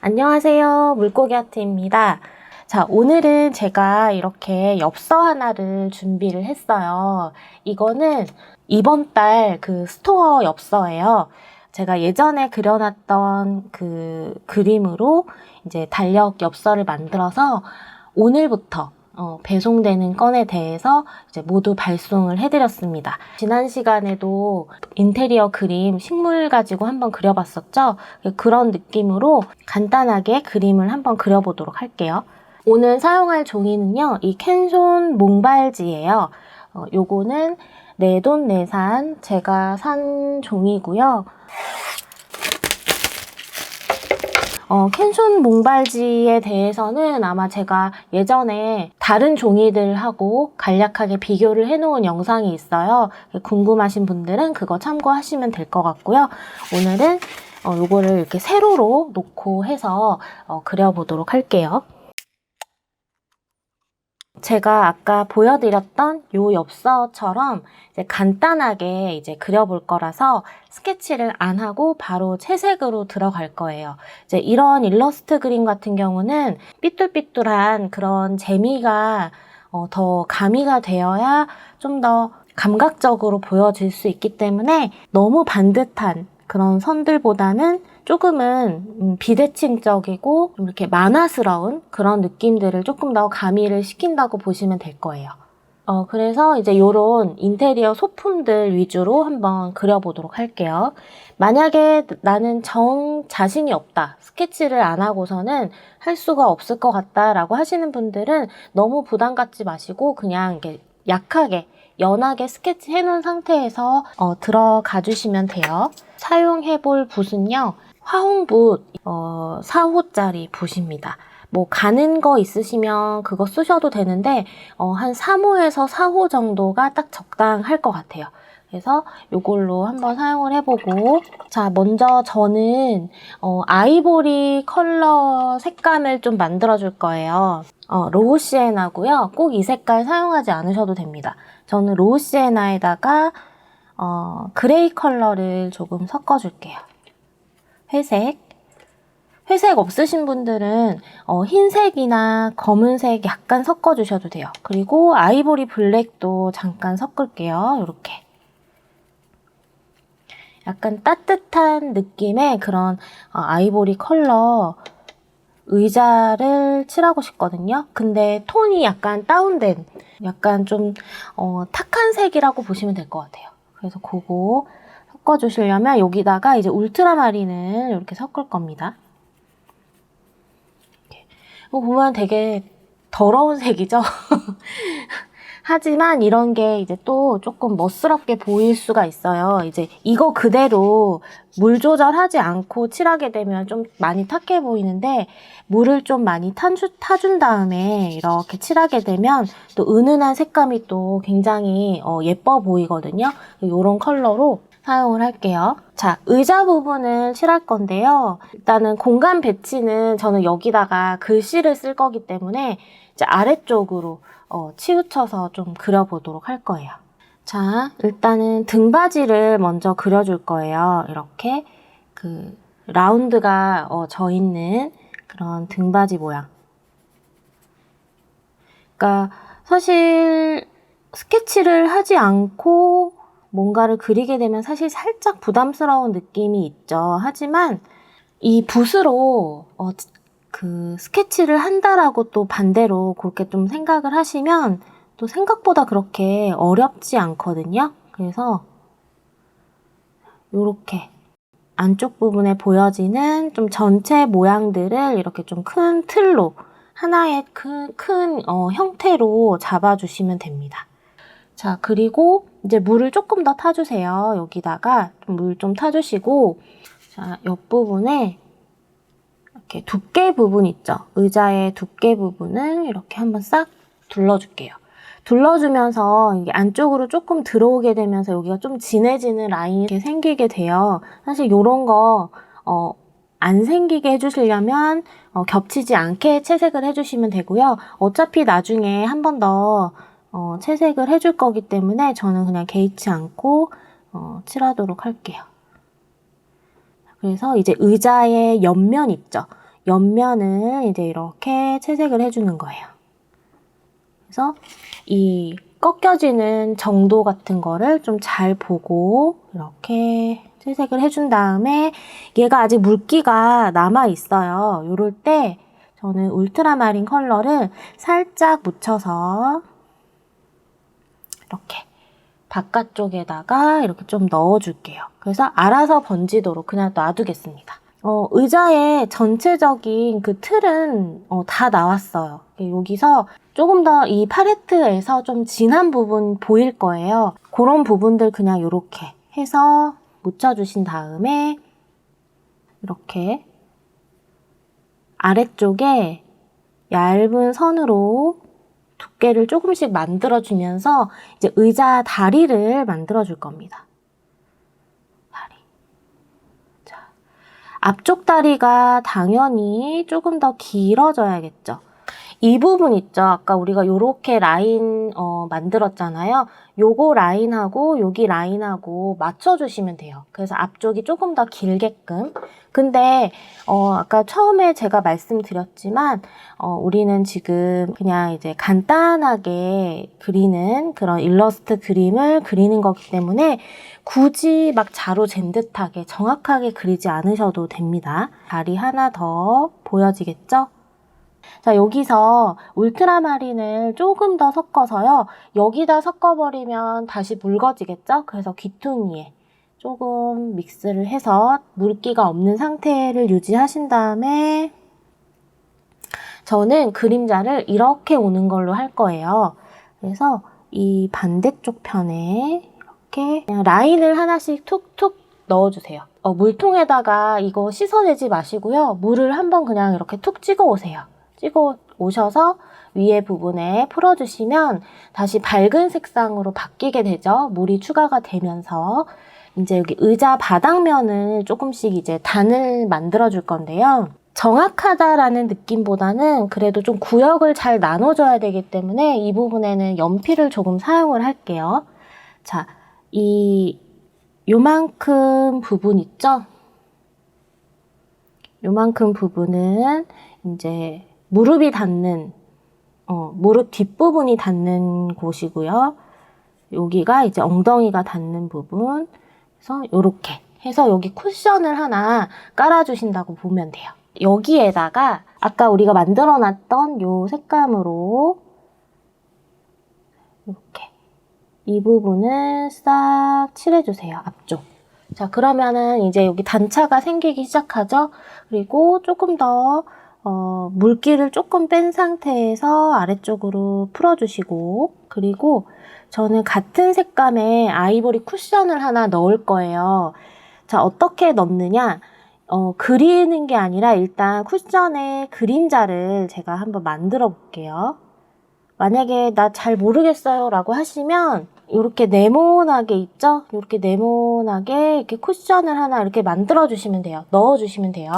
안녕하세요. 물고기 아트입니다. 자, 오늘은 제가 이렇게 엽서 하나를 준비를 했어요. 이거는 이번 달 그 스토어 엽서예요. 제가 예전에 그려놨던 그 그림으로 이제 달력 엽서를 만들어서 오늘부터 배송되는 건에 대해서 이제 모두 발송을 해드렸습니다. 지난 시간에도 인테리어 그림, 식물 가지고 한번 그려봤었죠? 그런 느낌으로 간단하게 그림을 한번 그려보도록 할게요. 오늘 사용할 종이는요, 이 캔손 몽발지예요. 요거는 내돈내산 제가 산 종이고요. 캔손 몽발지에 대해서는 아마 제가 예전에 다른 종이들하고 간략하게 비교를 해놓은 영상이 있어요. 궁금하신 분들은 그거 참고하시면 될 것 같고요. 오늘은 요거를 이렇게 세로로 놓고 해서 그려보도록 할게요. 제가 아까 보여드렸던 요 엽서처럼 이제 간단하게 이제 그려볼 거라서 스케치를 안 하고 바로 채색으로 들어갈 거예요. 이제 이런 일러스트 그림 같은 경우는 삐뚤삐뚤한 그런 재미가 더 가미가 되어야 좀 더 감각적으로 보여질 수 있기 때문에 너무 반듯한 그런 선들보다는 조금은 비대칭적이고 좀 이렇게 만화스러운 그런 느낌들을 조금 더 가미를 시킨다고 보시면 될 거예요. 그래서 이제 이런 인테리어 소품들 위주로 한번 그려보도록 할게요. 만약에 나는 자신이 없다, 스케치를 안 하고서는 할 수가 없을 것 같다라고 하시는 분들은 너무 부담 갖지 마시고 그냥 이렇게 약하게 연하게 스케치 해놓은 상태에서 들어가 주시면 돼요. 사용해 볼 붓은요, 화홍붓 4호짜리 붓입니다. 뭐 가는 거 있으시면 그거 쓰셔도 되는데 한 3호에서 4호 정도가 딱 적당할 것 같아요. 그래서 이걸로 한번 사용을 해보고, 자, 먼저 저는 아이보리 컬러 색감을 좀 만들어 줄 거예요. 로우 시에나고요. 꼭 이 색깔 사용하지 않으셔도 됩니다. 저는 로우 시에나에다가 그레이 컬러를 조금 섞어줄게요. 회색 없으신 분들은 흰색이나 검은색 약간 섞어주셔도 돼요. 그리고 아이보리 블랙도 잠깐 섞을게요. 이렇게 약간 따뜻한 느낌의 그런 아이보리 컬러 의자를 칠하고 싶거든요. 근데 톤이 약간 다운된, 약간 좀 탁한 색이라고 보시면 될 것 같아요. 그래서 그거 섞어주시려면 여기다가 이제 울트라마린을 이렇게 섞을 겁니다. 이거 보면 되게 더러운 색이죠? 하지만 이런 게 이제 또 조금 멋스럽게 보일 수가 있어요. 이제 이거 그대로 물 조절하지 않고 칠하게 되면 좀 많이 탁해 보이는데, 물을 좀 많이 타준 다음에 이렇게 칠하게 되면 또 은은한 색감이 또 굉장히 예뻐 보이거든요. 이런 컬러로 사용을 할게요. 자, 의자 부분을 칠할 건데요. 일단은 공간 배치는 저는 여기다가 글씨를 쓸 거기 때문에 이제 아래쪽으로 치우쳐서 좀 그려보도록 할 거예요. 자, 일단은 등받이를 먼저 그려줄 거예요. 이렇게 그 라운드가 져 있는 그런 등받이 모양. 그러니까 사실 스케치를 하지 않고 뭔가를 그리게 되면 사실 살짝 부담스러운 느낌이 있죠. 하지만 이 붓으로 그 스케치를 한다라고 또 반대로 그렇게 좀 생각을 하시면 또 생각보다 그렇게 어렵지 않거든요. 그래서 이렇게 안쪽 부분에 보여지는 좀 전체 모양들을 이렇게 좀 큰 틀로 하나의 큰 형태로 잡아주시면 됩니다. 자, 그리고 이제 물을 조금 더 타주세요. 여기다가 물 좀 타주시고, 자, 옆부분에 이렇게 두께 부분 있죠? 의자의 두께 부분을 이렇게 한번 싹 둘러줄게요. 둘러주면서 이게 안쪽으로 조금 들어오게 되면서 여기가 좀 진해지는 라인이 이렇게 생기게 돼요. 사실 이런 거 안 생기게 해주시려면 겹치지 않게 채색을 해주시면 되고요. 어차피 나중에 한 번 더 채색을 해줄 거기 때문에 저는 그냥 개의치 않고 칠하도록 할게요. 그래서 이제 의자의 옆면 있죠? 옆면을 이제 이렇게 채색을 해주는 거예요. 그래서 이 꺾여지는 정도 같은 거를 좀 잘 보고 이렇게 채색을 해준 다음에 얘가 아직 물기가 남아 있어요. 이럴 때 저는 울트라마린 컬러를 살짝 묻혀서 이렇게 바깥쪽에다가 이렇게 좀 넣어줄게요. 그래서 알아서 번지도록 그냥 놔두겠습니다. 의자의 전체적인 그 틀은 다 나왔어요. 여기서 조금 더 이 팔레트에서 좀 진한 부분 보일 거예요. 그런 부분들 그냥 이렇게 해서 묻혀주신 다음에 이렇게 아래쪽에 얇은 선으로 두께를 조금씩 만들어주면서 이제 의자 다리를 만들어줄 겁니다. 다리. 자, 앞쪽 다리가 당연히 조금 더 길어져야겠죠. 이 부분 있죠. 아까 우리가 요렇게 라인 만들었잖아요. 요거 라인하고 여기 라인하고 맞춰주시면 돼요. 그래서 앞쪽이 조금 더 길게끔. 근데 아까 처음에 제가 말씀드렸지만 우리는 지금 그냥 이제 간단하게 그리는 그런 일러스트 그림을 그리는 거기 때문에 굳이 막 자로 잰 듯하게 정확하게 그리지 않으셔도 됩니다. 다리 하나 더 보여지겠죠? 자, 여기서 울트라마린을 조금 더 섞어서요. 여기다 섞어버리면 다시 묽어지겠죠? 그래서 귀퉁이에 조금 믹스를 해서 물기가 없는 상태를 유지하신 다음에 저는 그림자를 이렇게 오는 걸로 할 거예요. 그래서 이 반대쪽 편에 이렇게 그냥 라인을 하나씩 툭툭 넣어주세요. 물통에다가 이거 씻어내지 마시고요. 물을 한번 그냥 이렇게 툭 찍어 오세요. 찍어 오셔서 위에 부분에 풀어주시면 다시 밝은 색상으로 바뀌게 되죠. 물이 추가가 되면서 이제 여기 의자 바닥면을 조금씩 이제 단을 만들어 줄 건데요. 정확하다라는 느낌보다는 그래도 좀 구역을 잘 나눠줘야 되기 때문에 이 부분에는 연필을 조금 사용을 할게요. 자, 요만큼 부분 있죠? 요만큼 부분은 이제 무릎이 닿는, 무릎 뒷부분이 닿는 곳이고요. 여기가 이제 엉덩이가 닿는 부분. 그래서 요렇게 해서 여기 쿠션을 하나 깔아주신다고 보면 돼요. 여기에다가 아까 우리가 만들어놨던 요 색감으로 이렇게 이 부분을 싹 칠해주세요. 앞쪽. 자, 그러면은 이제 여기 단차가 생기기 시작하죠? 그리고 조금 더 물기를 조금 뺀 상태에서 아래쪽으로 풀어주시고, 그리고 저는 같은 색감의 아이보리 쿠션을 하나 넣을 거예요. 자, 어떻게 넣느냐? 그리는 게 아니라 일단 쿠션에 그림자를 제가 한번 만들어 볼게요. 만약에 나 잘 모르겠어요 라고 하시면 이렇게 네모나게 있죠? 이렇게 네모나게 이렇게 쿠션을 하나 이렇게 만들어 주시면 돼요. 넣어 주시면 돼요.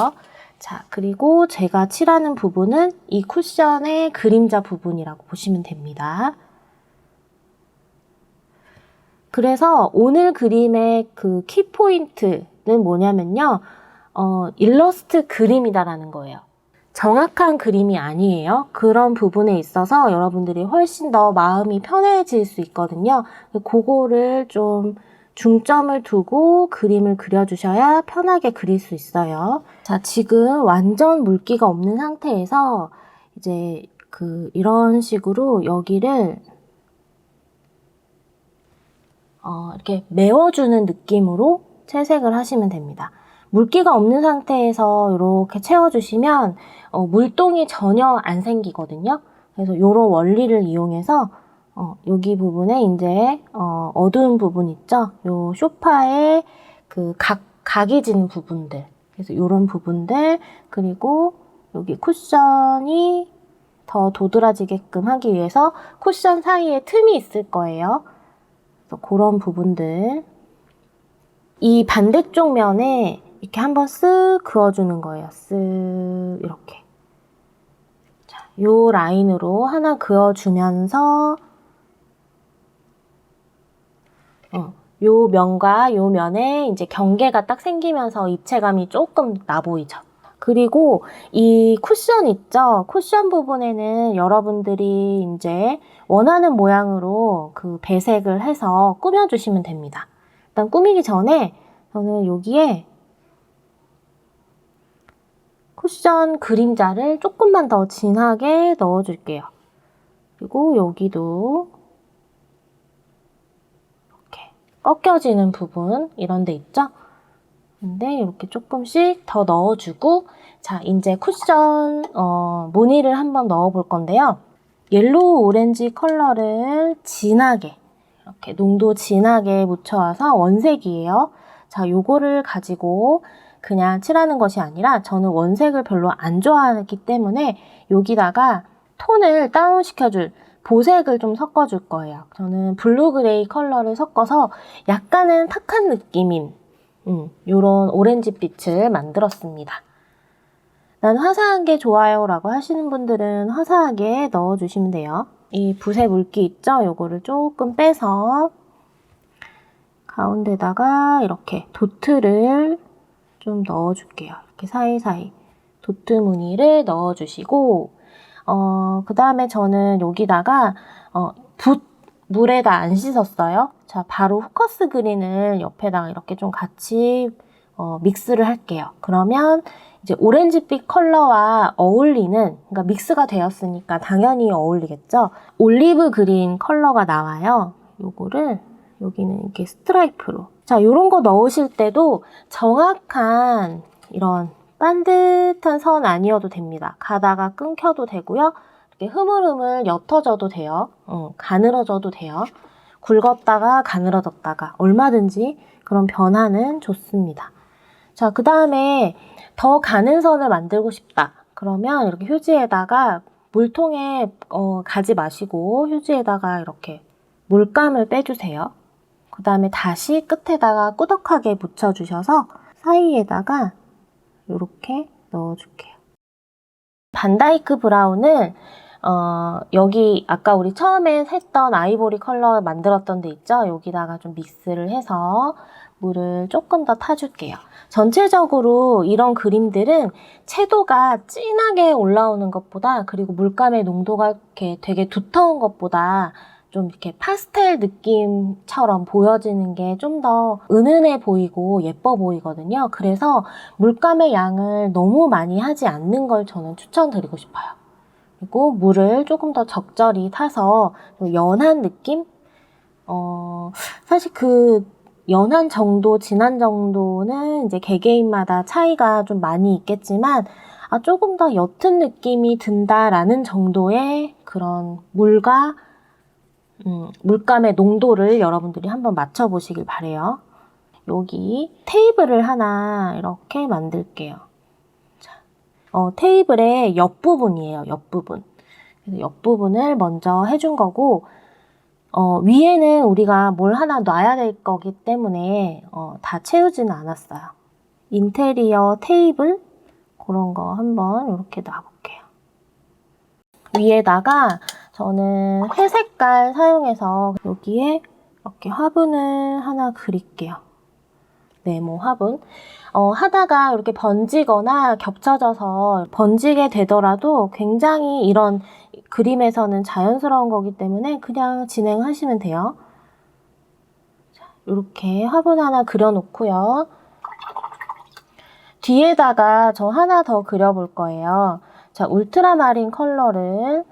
자, 그리고 제가 칠하는 부분은 이 쿠션의 그림자 부분이라고 보시면 됩니다. 그래서 오늘 그림의 그 키포인트는 뭐냐면요. 일러스트 그림이다라는 거예요. 정확한 그림이 아니에요. 그런 부분에 있어서 여러분들이 훨씬 더 마음이 편해질 수 있거든요. 그거를 좀 중점을 두고 그림을 그려주셔야 편하게 그릴 수 있어요. 자, 지금 완전 물기가 없는 상태에서 이제 이런 식으로 여기를 이렇게 메워주는 느낌으로 채색을 하시면 됩니다. 물기가 없는 상태에서 이렇게 채워주시면 물동이 전혀 안 생기거든요. 그래서 이런 원리를 이용해서 여기 부분에 이제 어두운 부분 있죠? 요 소파에 그 각이 진 부분들, 그래서 이런 부분들, 그리고 여기 쿠션이 더 도드라지게끔 하기 위해서 쿠션 사이에 틈이 있을 거예요. 그래서 그런 부분들, 이 반대쪽 면에 이렇게 한번 쓱 그어주는 거예요. 쓱 이렇게. 자, 요 라인으로 하나 그어주면서 요 면과 요 면에 이제 경계가 딱 생기면서 입체감이 조금 나 보이죠. 그리고 이 쿠션 있죠? 쿠션 부분에는 여러분들이 이제 원하는 모양으로 그 배색을 해서 꾸며주시면 됩니다. 일단 꾸미기 전에 저는 여기에 쿠션 그림자를 조금만 더 진하게 넣어줄게요. 그리고 여기도 이렇게 꺾여지는 부분 이런 데 있죠? 근데 이렇게 조금씩 더 넣어주고, 자, 이제 쿠션 무늬를 한번 넣어볼 건데요. 옐로우 오렌지 컬러를 진하게 이렇게 농도 진하게 묻혀와서 원색이에요. 자, 요거를 가지고 그냥 칠하는 것이 아니라 저는 원색을 별로 안 좋아하기 때문에 여기다가 톤을 다운시켜줄 보색을 좀 섞어줄 거예요. 저는 블루 그레이 컬러를 섞어서 약간은 탁한 느낌인 요런 오렌지빛을 만들었습니다. 난 화사한 게 좋아요 라고 하시는 분들은 화사하게 넣어주시면 돼요. 이 붓의 물기 있죠? 요거를 조금 빼서 가운데다가 이렇게 도트를 좀 넣어줄게요. 이렇게 사이사이 도트 무늬를 넣어주시고, 그 다음에 저는 여기다가 붓 물에다 안 씻었어요. 자, 바로 후커스 그린을 옆에다가 이렇게 좀 같이 믹스를 할게요. 그러면 이제 오렌지빛 컬러와 어울리는, 그러니까 믹스가 되었으니까 당연히 어울리겠죠. 올리브 그린 컬러가 나와요. 요거를 여기는 이렇게 스트라이프로. 자, 요런 거 넣으실 때도 정확한 이런 반듯한 선 아니어도 됩니다. 가다가 끊겨도 되고요. 이렇게 흐물흐물 옅어져도 돼요. 가늘어져도 돼요. 굵었다가 가늘어졌다가 얼마든지 그런 변화는 좋습니다. 자, 그 다음에 더 가는 선을 만들고 싶다. 그러면 이렇게 휴지에다가 물통에 가지 마시고 휴지에다가 이렇게 물감을 빼주세요. 그 다음에 다시 끝에다가 꾸덕하게 묻혀주셔서 사이에다가 이렇게 넣어줄게요. 반다이크 브라운을 여기 아까 우리 처음에 했던 아이보리 컬러 만들었던 데 있죠? 여기다가 좀 믹스를 해서 물을 조금 더 타줄게요. 전체적으로 이런 그림들은 채도가 진하게 올라오는 것보다, 그리고 물감의 농도가 이렇게 되게 두터운 것보다 좀 이렇게 파스텔 느낌처럼 보여지는 게 좀 더 은은해 보이고 예뻐 보이거든요. 그래서 물감의 양을 너무 많이 하지 않는 걸 저는 추천드리고 싶어요. 그리고 물을 조금 더 적절히 타서 좀 연한 느낌? 사실 그 연한 정도, 진한 정도는 이제 개개인마다 차이가 좀 많이 있겠지만, 조금 더 옅은 느낌이 든다라는 정도의 그런 물과 물감의 농도를 여러분들이 한번 맞춰보시길 바래요. 여기 테이블을 하나 이렇게 만들게요. 자, 테이블의 옆부분이에요. 옆부분. 그래서 옆부분을 먼저 해준 거고, 위에는 우리가 뭘 하나 놔야 될 거기 때문에 다 채우지는 않았어요. 인테리어 테이블 그런 거 한번 이렇게 놔볼게요. 위에다가 저는 회색깔 사용해서 여기에 이렇게 화분을 하나 그릴게요. 네모 화분. 하다가 이렇게 번지거나 겹쳐져서 번지게 되더라도 굉장히 이런 그림에서는 자연스러운 거기 때문에 그냥 진행하시면 돼요. 자, 이렇게 화분 하나 그려놓고요. 뒤에다가 저 하나 더 그려볼 거예요. 자, 울트라마린 컬러를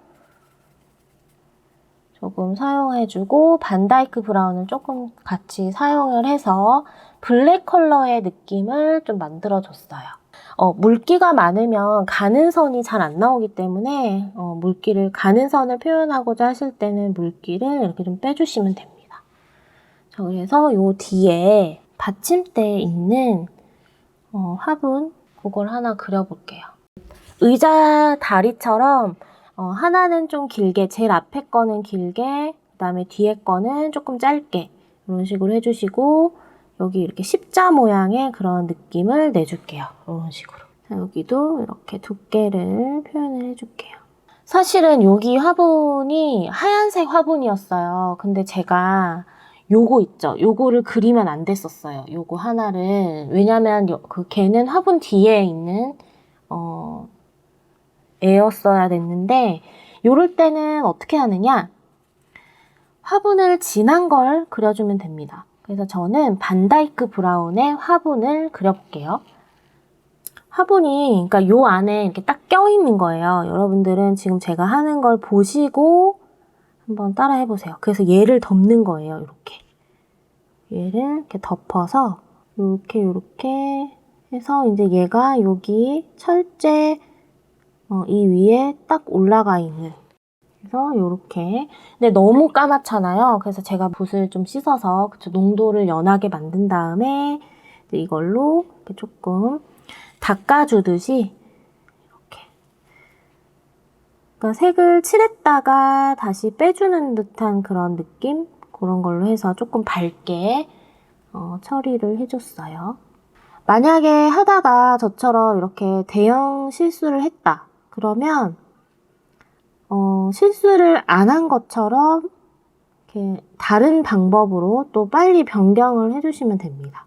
조금 사용해주고 반다이크 브라운을 조금 같이 사용을 해서 블랙 컬러의 느낌을 좀 만들어줬어요. 물기가 많으면 가는 선이 잘 안 나오기 때문에 물기를 가는 선을 표현하고자 하실 때는 물기를 이렇게 좀 빼주시면 됩니다. 자, 그래서 요 뒤에 받침대에 있는 화분 그걸 하나 그려볼게요. 의자 다리처럼 하나는 좀 길게, 제일 앞에 거는 길게, 그 다음에 뒤에 거는 조금 짧게 이런 식으로 해주시고 여기 이렇게 십자 모양의 그런 느낌을 내줄게요. 이런 식으로. 자, 여기도 이렇게 두께를 표현을 해줄게요. 사실은 여기 화분이 하얀색 화분이었어요. 근데 제가 요거 있죠? 요거를 그리면 안 됐었어요. 요거 하나를. 왜냐면 그 걔는 화분 뒤에 있는 애였어야 됐는데 요럴 때는 어떻게 하느냐, 화분을 진한 걸 그려주면 됩니다. 그래서 저는 반다이크 브라운의 화분을 그려볼게요. 화분이 그러니까 요 안에 이렇게 딱 껴있는 거예요. 여러분들은 지금 제가 하는 걸 보시고 한번 따라 해보세요. 그래서 얘를 덮는 거예요. 이렇게 얘를 이렇게 덮어서 이렇게 해서 이제 얘가 여기 철제 이 위에 딱 올라가 있는, 그래서 요렇게. 근데 너무 까맣잖아요. 그래서 제가 붓을 좀 씻어서 농도를 연하게 만든 다음에 이걸로 이렇게 조금 닦아주듯이 이렇게, 그러니까 색을 칠했다가 다시 빼주는 듯한 그런 느낌? 그런 걸로 해서 조금 밝게 처리를 해줬어요. 만약에 하다가 저처럼 이렇게 대형 실수를 했다 그러면 실수를 안 한 것처럼 이렇게 다른 방법으로 또 빨리 변경을 해주시면 됩니다.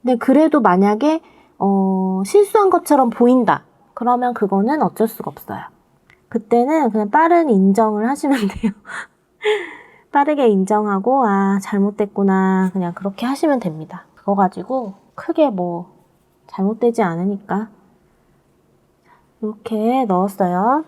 근데 그래도 만약에 실수한 것처럼 보인다 그러면 그거는 어쩔 수가 없어요. 그때는 그냥 빠른 인정을 하시면 돼요. 빠르게 인정하고 잘못됐구나 그냥 그렇게 하시면 됩니다. 그거 가지고 크게 뭐 잘못되지 않으니까. 이렇게 넣었어요.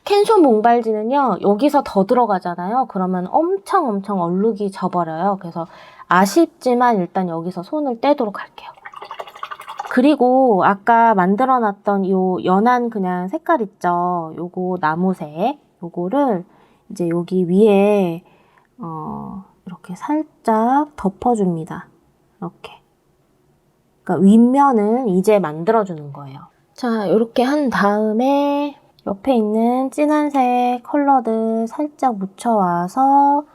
캔손 몽발지는요, 여기서 더 들어가잖아요. 그러면 엄청 얼룩이 져버려요. 그래서 아쉽지만 일단 여기서 손을 떼도록 할게요. 그리고 아까 만들어놨던 요 연한 그냥 색깔 있죠? 요거 나무색, 요거를 이제 여기 위에 이렇게 살짝 덮어줍니다. 이렇게. 그러니까 윗면을 이제 만들어주는 거예요. 자, 이렇게 한 다음에 옆에 있는 진한색 컬러들 살짝 묻혀와서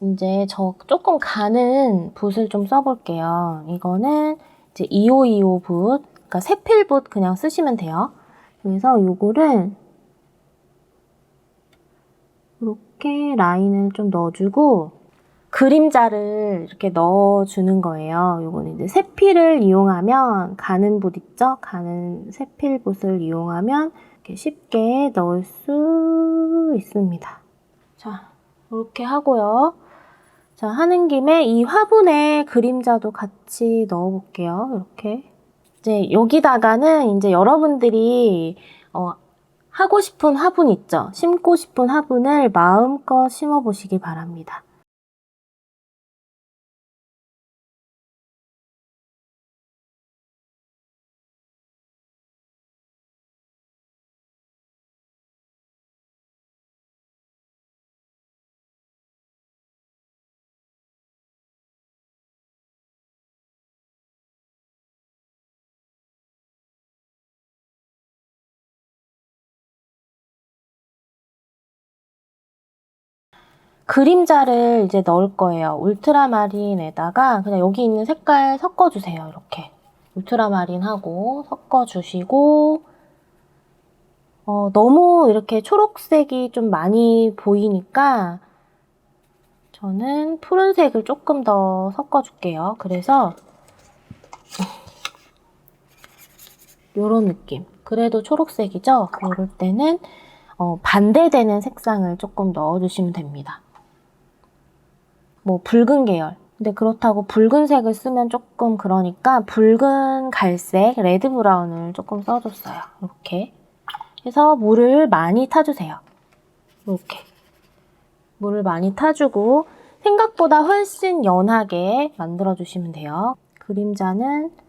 이제 저 조금 가는 붓을 좀 써볼게요. 이거는 이제 2525 붓, 그러니까 세필붓 그냥 쓰시면 돼요. 그래서 요거를 이렇게 라인을 좀 넣어주고 그림자를 이렇게 넣어주는 거예요. 요거는 이제 세필을 이용하면, 가는 붓 있죠? 가는 세필붓을 이용하면 이렇게 쉽게 넣을 수 있습니다. 자, 이렇게 하고요. 자, 하는 김에 이 화분에 그림자도 같이 넣어볼게요. 이렇게. 이제 여기다가는 이제 여러분들이 하고 싶은 화분 있죠? 심고 싶은 화분을 마음껏 심어보시기 바랍니다. 그림자를 이제 넣을 거예요. 울트라마린에다가 그냥 여기 있는 색깔 섞어주세요. 이렇게 울트라마린하고 섞어주시고 너무 이렇게 초록색이 좀 많이 보이니까 저는 푸른색을 조금 더 섞어줄게요. 그래서 이런 느낌. 그래도 초록색이죠? 이럴 때는 반대되는 색상을 조금 넣어주시면 됩니다. 뭐 붉은 계열. 근데 그렇다고 붉은색을 쓰면 조금 그러니까 붉은 갈색, 레드 브라운을 조금 써줬어요. 이렇게 해서 물을 많이 타주세요. 이렇게 물을 많이 타주고 생각보다 훨씬 연하게 만들어주시면 돼요. 그림자는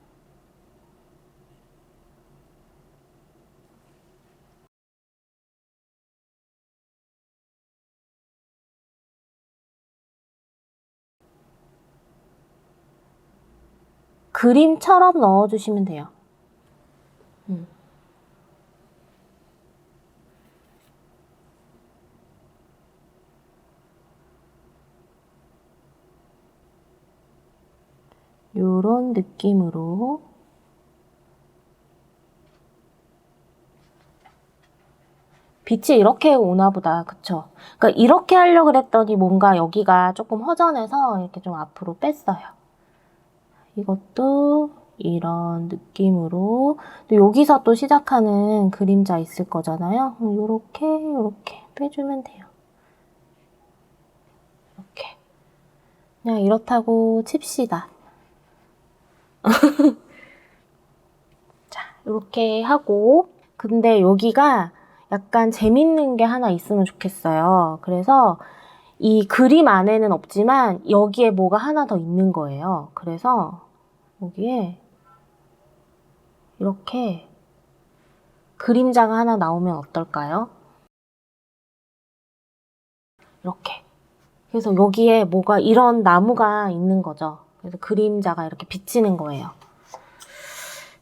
그림처럼 넣어주시면 돼요. 요런 느낌으로 빛이 이렇게 오나 보다. 그쵸? 그러니까 이렇게 하려고 그랬더니 뭔가 여기가 조금 허전해서 이렇게 좀 앞으로 뺐어요. 이것도 이런 느낌으로 또 여기서 또 시작하는 그림자 있을 거잖아요. 요렇게 빼주면 돼요. 이렇게 그냥 이렇다고 칩시다. 자, 이렇게 하고 근데 여기가 약간 재밌는 게 하나 있으면 좋겠어요. 그래서 이 그림 안에는 없지만 여기에 뭐가 하나 더 있는 거예요. 그래서 여기에 이렇게 그림자가 하나 나오면 어떨까요? 이렇게. 그래서 여기에 뭐가 이런 나무가 있는 거죠. 그래서 그림자가 이렇게 비치는 거예요.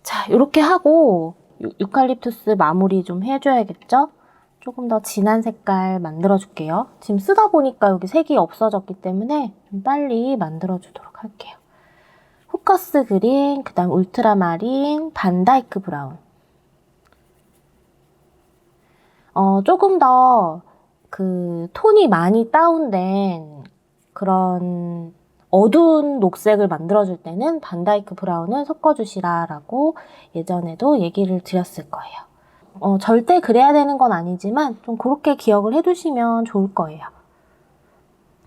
자, 이렇게 하고 유칼립투스 마무리 좀 해줘야겠죠? 조금 더 진한 색깔 만들어줄게요. 지금 쓰다 보니까 여기 색이 없어졌기 때문에 좀 빨리 만들어주도록 할게요. 포커스 그린, 그 다음 울트라마린, 반다이크 브라운. 조금 더 그 톤이 많이 다운된 그런 어두운 녹색을 만들어줄 때는 반다이크 브라운을 섞어주시라라고 예전에도 얘기를 드렸을 거예요. 절대 그래야 되는 건 아니지만 좀 그렇게 기억을 해두시면 좋을 거예요.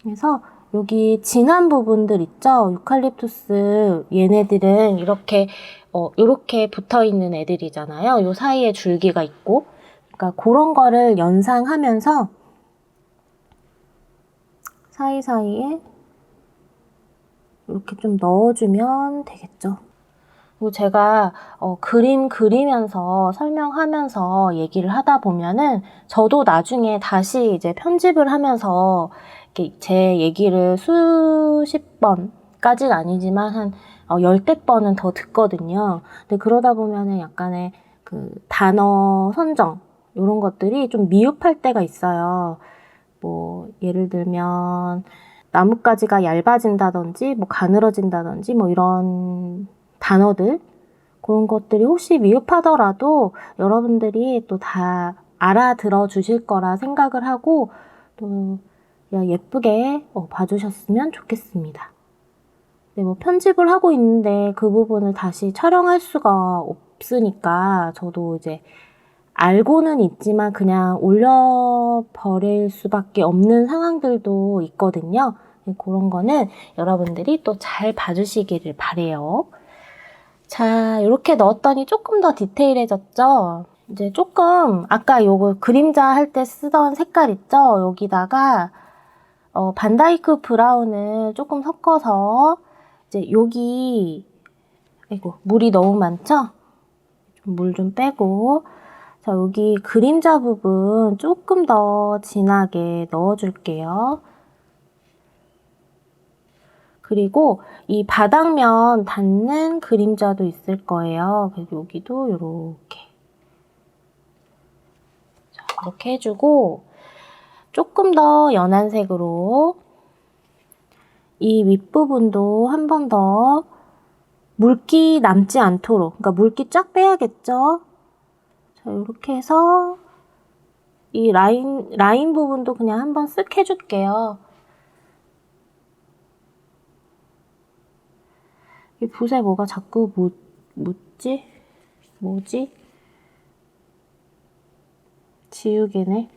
그래서 여기 진한 부분들 있죠? 유칼립투스 얘네들은 이렇게 붙어있는 애들이잖아요. 요 사이에 줄기가 있고 그러니까 그런 거를 연상하면서 사이사이에 이렇게 좀 넣어주면 되겠죠. 그리고 제가 그림 그리면서 설명하면서 얘기를 하다 보면은 저도 나중에 다시 이제 편집을 하면서 이렇게 제 얘기를 수십 번까지는 아니지만 한 10대 번은 더 듣거든요. 근데 그러다 보면은 약간의 그 단어 선정 이런 것들이 좀 미흡할 때가 있어요. 뭐 예를 들면 나뭇가지가 얇아진다든지 뭐 가늘어진다든지 뭐 이런 단어들 그런 것들이 혹시 미흡하더라도 여러분들이 또 다 알아들어 주실 거라 생각을 하고 또 예쁘게 봐주셨으면 좋겠습니다. 네, 뭐 편집을 하고 있는데 그 부분을 다시 촬영할 수가 없으니까 저도 이제 알고는 있지만 그냥 올려버릴 수밖에 없는 상황들도 있거든요. 그런 거는 여러분들이 또 잘 봐주시기를 바래요. 자, 이렇게 넣었더니 조금 더 디테일해졌죠? 이제 조금 아까 요거 그림자 할 때 쓰던 색깔 있죠? 여기다가 반다이크 브라운을 조금 섞어서 이제 여기 아이고 물이 너무 많죠? 물 좀 빼고 자, 여기 그림자 부분 조금 더 진하게 넣어줄게요. 그리고 이 바닥면 닿는 그림자도 있을 거예요. 그래서 여기도 이렇게 이렇게 해주고 조금 더 연한 색으로 이 윗부분도 한 번 더 물기 남지 않도록 그러니까 물기 쫙 빼야겠죠. 자, 이렇게 해서 이 라인 부분도 그냥 한번 쓱 해줄게요. 이 붓에 뭐가 자꾸 묻지? 뭐지? 지우개네.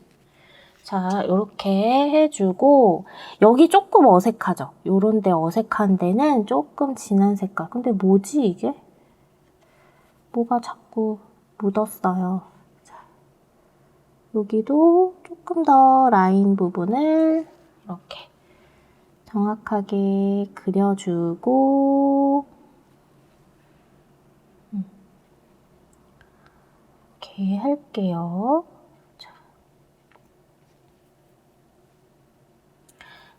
자, 이렇게 해주고 여기 조금 어색하죠? 요런 데 어색한 데는 조금 진한 색깔. 근데 뭐지 이게? 뭐가 자꾸 묻었어요. 자, 여기도 조금 더 라인 부분을 이렇게 정확하게 그려주고 이렇게 할게요.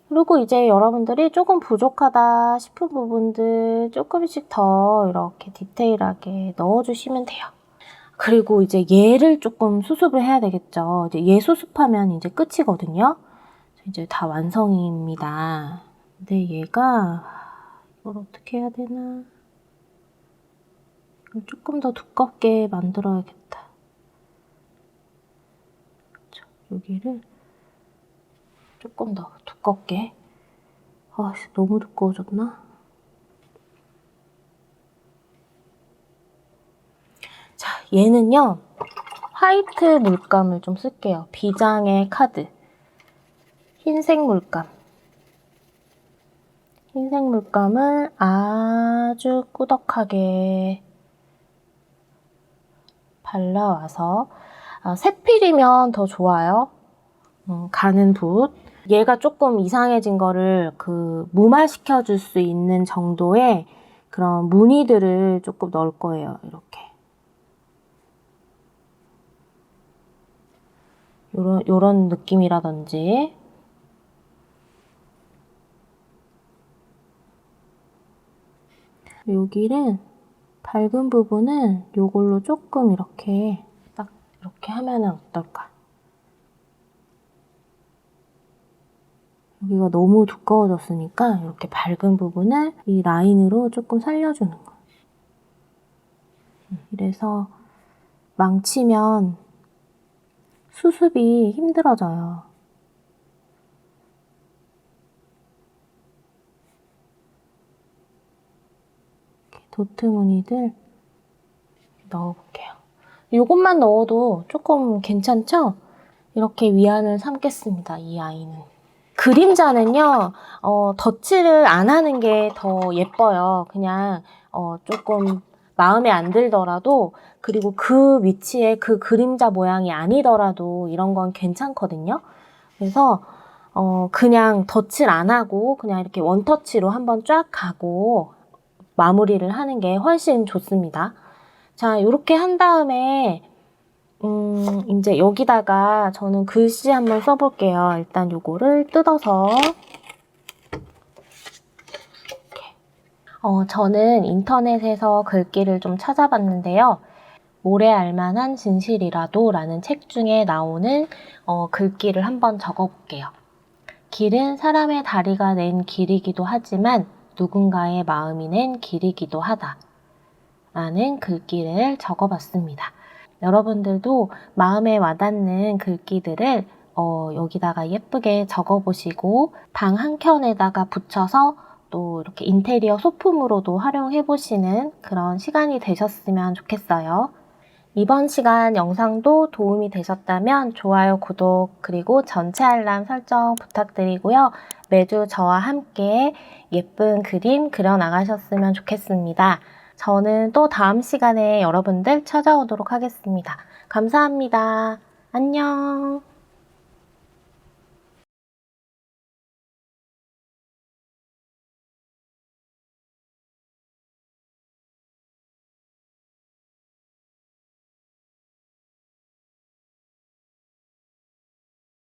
그리고 이제 여러분들이 조금 부족하다 싶은 부분들 조금씩 더 이렇게 디테일하게 넣어주시면 돼요. 그리고 이제 얘를 조금 수습을 해야 되겠죠. 이제 얘 수습하면 이제 끝이거든요. 이제 다 완성입니다. 근데 얘가 이걸 어떻게 해야 되나? 이걸 조금 더 두껍게 만들어야겠다. 여기를 조금 더 두껍게. 아, 너무 두꺼워졌나? 얘는요, 화이트 물감을 좀 쓸게요. 비장의 카드. 흰색 물감. 흰색 물감을 아주 꾸덕하게 발라와서, 세필이면 더 좋아요. 가는 붓. 얘가 조금 이상해진 거를 무마시켜 줄 수 있는 정도의 그런 무늬들을 조금 넣을 거예요. 이렇게. 요런 느낌이라든지. 여기를 밝은 부분은 요걸로 조금 이렇게 딱 이렇게 하면은 어떨까? 여기가 너무 두꺼워졌으니까 이렇게 밝은 부분을 이 라인으로 조금 살려주는 거예요. 이래서 망치면 수습이 힘들어져요. 이렇게 도트 무늬들 넣어볼게요. 이것만 넣어도 조금 괜찮죠? 이렇게 위안을 삼겠습니다. 이 아이는. 그림자는요, 덧칠을 안 하는 게 더 예뻐요. 그냥 조금 마음에 안 들더라도, 그리고 그 위치에 그 그림자 모양이 아니더라도 이런 건 괜찮거든요. 그래서 그냥 덧칠 안 하고 그냥 이렇게 원터치로 한번 쫙 가고 마무리를 하는 게 훨씬 좋습니다. 자, 이렇게 한 다음에 이제 여기다가 저는 글씨 한번 써볼게요. 일단 요거를 뜯어서. 저는 인터넷에서 글귀를 좀 찾아봤는데요. 모래 알만한 진실이라도 라는 책 중에 나오는 글귀를 한번 적어볼게요. 길은 사람의 다리가 낸 길이기도 하지만 누군가의 마음이 낸 길이기도 하다. 라는 글귀를 적어봤습니다. 여러분들도 마음에 와닿는 글귀들을 여기다가 예쁘게 적어보시고 방 한켠에다가 붙여서 또 이렇게 인테리어 소품으로도 활용해보시는 그런 시간이 되셨으면 좋겠어요. 이번 시간 영상도 도움이 되셨다면 좋아요, 구독, 그리고 전체 알람 설정 부탁드리고요. 매주 저와 함께 예쁜 그림 그려나가셨으면 좋겠습니다. 저는 또 다음 시간에 여러분들 찾아오도록 하겠습니다. 감사합니다. 안녕.